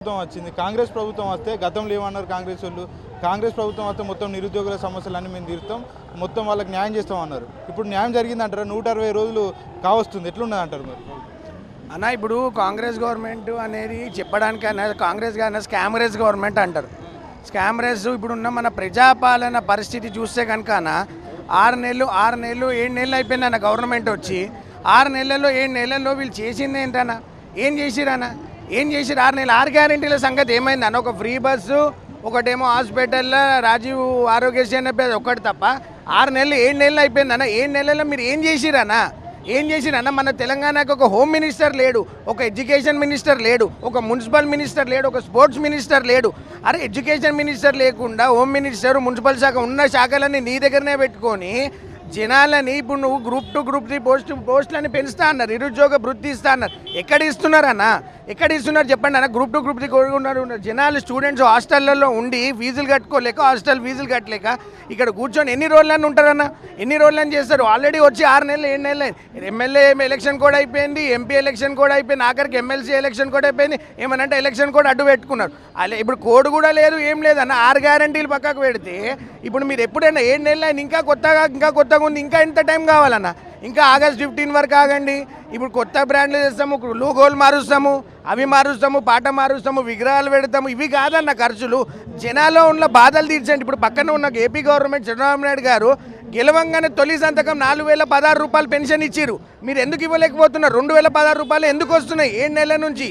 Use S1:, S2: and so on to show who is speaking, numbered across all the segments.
S1: ప్రభుత్వం వచ్చింది. కాంగ్రెస్ ప్రభుత్వం వస్తే గతంలో ఏమన్నారు కాంగ్రెస్ వాళ్ళు, కాంగ్రెస్ ప్రభుత్వం వస్తే మొత్తం నిరుద్యోగుల సమస్యలన్నీ మేము తీరుతాం, మొత్తం వాళ్ళకి న్యాయం చేస్తాం అన్నారు. ఇప్పుడు న్యాయం జరిగిందంటారా? 160 రోజులు కావస్తుంది, ఎట్లున్నది అంటారు మరి?
S2: అన్న ఇప్పుడు కాంగ్రెస్ గవర్నమెంట్ అనేది చెప్పడానికైనా కాంగ్రెస్ కానీ స్కామరేజ్ గవర్నమెంట్ అంటారు. స్కామరేజ్ ఇప్పుడున్న మన ప్రజాపాలన పరిస్థితి చూస్తే కనుక 6 నెలలు 7 నెలలు అయిపోయిందన్న గవర్నమెంట్ వచ్చి 6 నెలల్లో 7 నెలల్లో వీళ్ళు చేసింది ఏంటన్నా? ఏం చేసిరన్నా? ఏం చేసిరు? 6 నెలలు 6 గ్యారెంటీల సంగతి ఏమైందన్న? ఒక ఫ్రీ బస్సు, ఒకటేమో హాస్పిటల్లో రాజీవ్ ఆరోగ్యశ్రీ అనే పేరు ఒక్కటి తప్ప 6 నెలలు 7 నెలలు అయిపోయిందన్న. 7 నెలల్లో మీరు ఏం చేసిరన్నా? ఏం చేసిరన్నా? మన తెలంగాణకు ఒక హోమ్ మినిస్టర్ లేడు, ఒక ఎడ్యుకేషన్ మినిస్టర్ లేడు, ఒక మున్సిపల్ మినిస్టర్ లేడు, ఒక స్పోర్ట్స్ మినిస్టర్ లేడు. అరే ఎడ్యుకేషన్ మినిస్టర్ లేకుండా హోమ్ మినిస్టర్, మున్సిపల్ శాఖ ఉన్న శాఖలన్నీ నీ దగ్గరనే పెట్టుకొని జనాలని ఇప్పుడు నువ్వు గ్రూప్ 2 గ్రూప్ 3 పోస్టులని పెంచుతా అన్నారు, నిరుద్యోగ వృత్తి ఇస్తా అన్నారు. ఎక్కడ ఇస్తున్నారన్నా? ఎక్కడ ఇస్తున్నారు చెప్పండి అన్న. గ్రూప్ 2 గ్రూప్ 3 కోరుకున్నారు జనాలు, స్టూడెంట్స్ హాస్టళ్లలో ఉండి ఫీజులు కట్టుకోలేక, హాస్టల్ ఫీజులు కట్టలేక ఇక్కడ కూర్చొని ఎన్ని రోజులని ఉంటారన్న? ఎన్ని రోజులని చేస్తారు? ఆల్రెడీ వచ్చి 6 నెలలు 7 నెలలు ఎమ్మెల్యే ఎలక్షన్ కూడా అయిపోయింది, ఎంపీ ఎలక్షన్ కూడా అయిపోయింది, ఆఖరికి ఎమ్మెల్సీ ఎలక్షన్ కూడా అయిపోయింది. ఏమనంటే ఎలక్షన్ కూడా అడ్డు పెట్టుకున్నారు. అలా ఇప్పుడు కోడ్ కూడా లేదు, ఏం లేదన్న. 6 గ్యారెంటీలు పక్కకు పెడితే ఇప్పుడు మీరు ఎప్పుడైనా 7 నెలలు అయినా ఇంకా కొత్తగా ఉంది, ఇంకా ఎంత టైం కావాలన్న? ఇంకా ఆగస్ట్ 15 వరకు ఆగండి. ఇప్పుడు కొత్త బ్రాండ్లు చేస్తాము, లోగోలు మారుస్తాము, అవి మారుస్తాము, పాట మారుస్తాము, విగ్రహాలు పెడతాము. ఇవి కాదన్న ఖర్చులు. జనాల్లో ఉన్న బాధలు తీర్చండి. ఇప్పుడు పక్కన ఉన్న ఏపీ గవర్నమెంట్ చంద్రబాబు నాయుడు గారు గెలవంగానే తొలి సంతకం 4016 రూపాయలు పెన్షన్ ఇచ్చిరు. మీరు ఎందుకు ఇవ్వలేకపోతున్నారు? 2016 రూపాయలు ఎందుకు వస్తున్నాయి? 7 నెలల నుంచి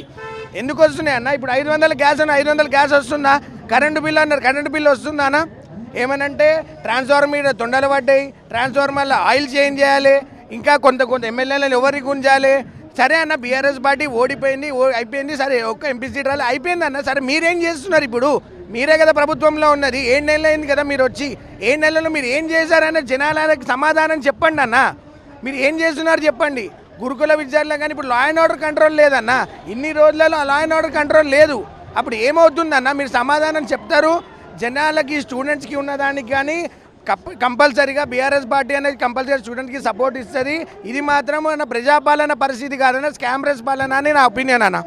S2: ఎందుకు వస్తున్నాయి అన్న? ఇప్పుడు 500 గ్యాస్ అన్న, 500 గ్యాస్ వస్తుందా? కరెంటు బిల్లు అన్నారు, కరెంటు బిల్లు వస్తుందా అన్న? ఏమనంటే ట్రాన్స్ఫార్మర్ మీద తొండలు పడ్డాయి, ట్రాన్స్ఫార్మర్లో ఆయిల్ చేంజ్ చేయాలి, ఇంకా కొంత ఎమ్మెల్యేలను ఎవరికి గుంజాలి. సరే అన్న, బీఆర్ఎస్ పార్టీ ఓడిపోయింది, అయిపోయింది, సరే ఒక్క ఎంపీ సీట్ రాలి, అయిపోయింది అన్న. సరే మీరేం చేస్తున్నారు ఇప్పుడు? మీరే కదా ప్రభుత్వంలో ఉన్నది. 7 నెలలు అయింది కదా మీరు వచ్చి. 7 నెలల్లో మీరు ఏం చేశారన్న? జనాలకి సమాధానం చెప్పండి అన్న. మీరు ఏం చేస్తున్నారు చెప్పండి. గురుకుల విద్యార్థులు కానీ ఇప్పుడు లా అండ్ ఆర్డర్ కంట్రోల్ లేదన్న. ఇన్ని రోజులలో లా అండ్ ఆర్డర్ కంట్రోల్ లేదు. అప్పుడు ఏమవుతుందన్న? మీరు సమాధానం చెప్తారు. జనాలకి, స్టూడెంట్స్కి ఉన్నదానికి కానీ కంపల్సరీగా బీఆర్ఎస్ పార్టీ అనేది కంపల్సరీ స్టూడెంట్కి సపోర్ట్ ఇస్తుంది. ఇది మాత్రం మన ప్రజాపాలన పరిస్థితి కాదన్న, స్కామరేజ్ పాలన అని నా ఒపీనియన్ అన్న.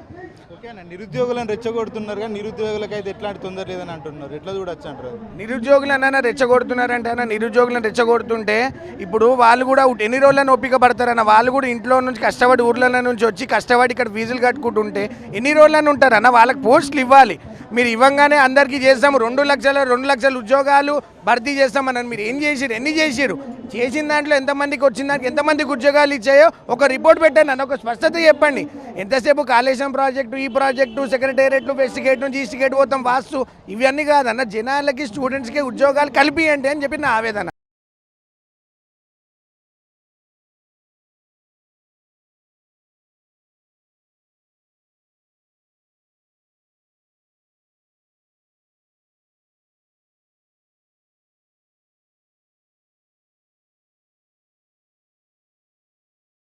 S1: ఓకే అన్న, నిరుద్యోగులను రెచ్చగొడుతున్నారు కానీ నిరుద్యోగులకు అయితే ఎట్లాంటి తొందర లేదని అంటున్నారు. ఎట్లా చూడొచ్చు అంటారు?
S2: నిరుద్యోగులు అన్న రెచ్చగొడుతున్నారంటే అన్న, నిరుద్యోగులను రెచ్చగొడుతుంటే ఇప్పుడు వాళ్ళు కూడా ఎన్ని రోజులను ఓపిక పడతారన్న? వాళ్ళు కూడా ఇంట్లో నుంచి కష్టపడి, ఊర్ల నుంచి వచ్చి కష్టపడి ఇక్కడ ఫీజులు కట్టుకుంటుంటే ఎన్ని రోజులను ఉంటారన్న? వాళ్ళకి పోస్టులు ఇవ్వాలి. మీరు ఇవ్వగానే అందరికీ చేస్తాము, 2 లక్షల ఉద్యోగాలు భర్తీ చేస్తామన్నారు. మీరు ఏం చేసిరు? ఎన్ని చేసిరు? చేసిన దాంట్లో ఎంతమందికి వచ్చిన దానికి ఎంతమందికి ఉద్యోగాలు ఇచ్చాయో ఒక రిపోర్ట్ పెట్టండి అన్న, ఒక స్పష్టత చెప్పండి. ఎంతసేపు కాళేశ్వరం ప్రాజెక్టు, ఈ ప్రాజెక్టు, సెక్రటేరియట్లు, వెస్ట్ గేట్ నుంచి ఈస్ట్ గేట్ పోతాం, వాస్తు, ఇవన్నీ కాదన్న. జనాలకి, స్టూడెంట్స్కి ఉద్యోగాలు కల్పియండి అని చెప్పి నా ఆవేదన.